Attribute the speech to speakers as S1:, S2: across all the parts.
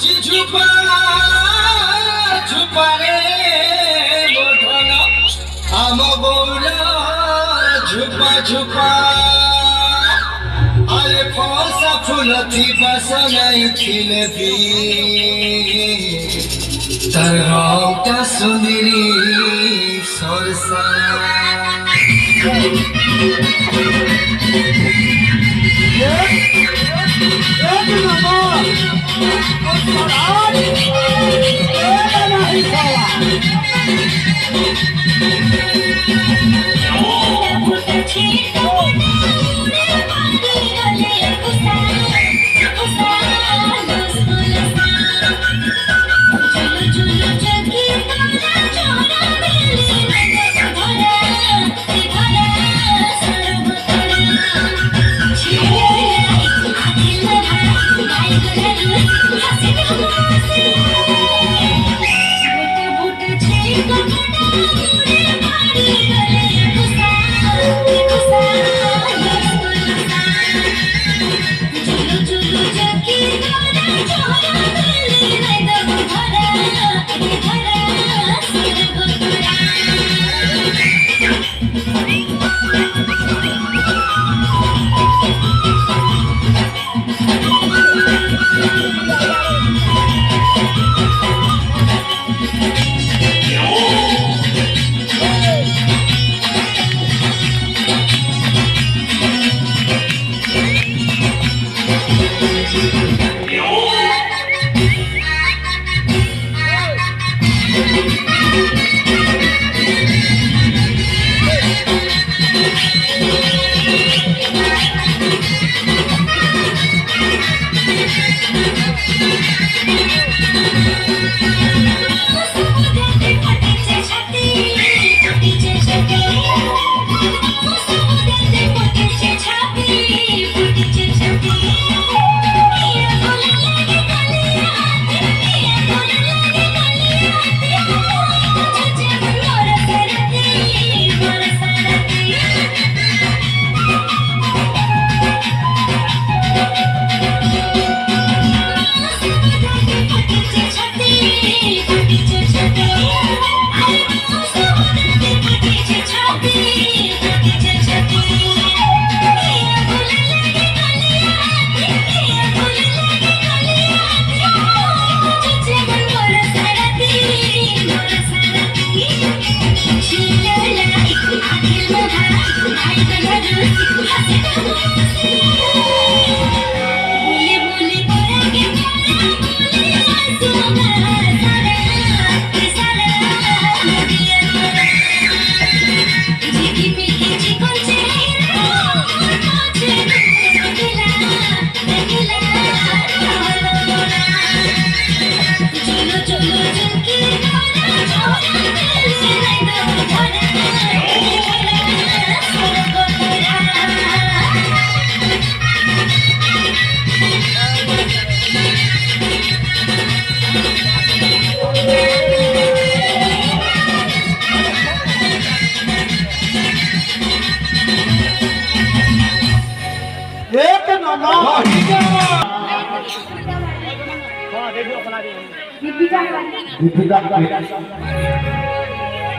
S1: झुपा झुपा रे बोधन आम बौला झुपा झुपा अरे फसा फूल थी बस नहीं खिले भी तर रौटा सुंदरी सरसा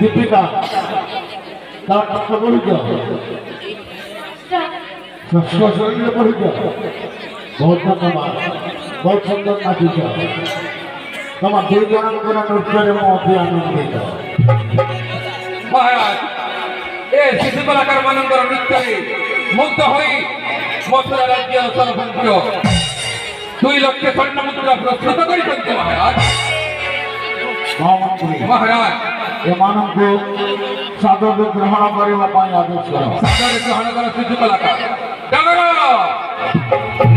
S2: दीपिका तार कष्ट पढ़ुच शरीर पढ़ुच बहुत धन्यवाद बहुत सुंदर नाचुच तुम दुई जन नृत्य अति आनंदित
S3: महाराज ए शिशु कलाकार मान नृत्य मुग्ध हो मथुरा राज्य सरपंच 2 लक्ष स्वर्ण मुद्रा प्रस्तुत कर महाराज
S2: एମାନଙ୍କୁ ସାଦର ଗ୍ରହଣ କରିବା ପାଇଁ ଆଦେଶ କର।
S3: ସାଦର ଗ୍ରହଣ କର ଶିଶୁ କଳାକାର।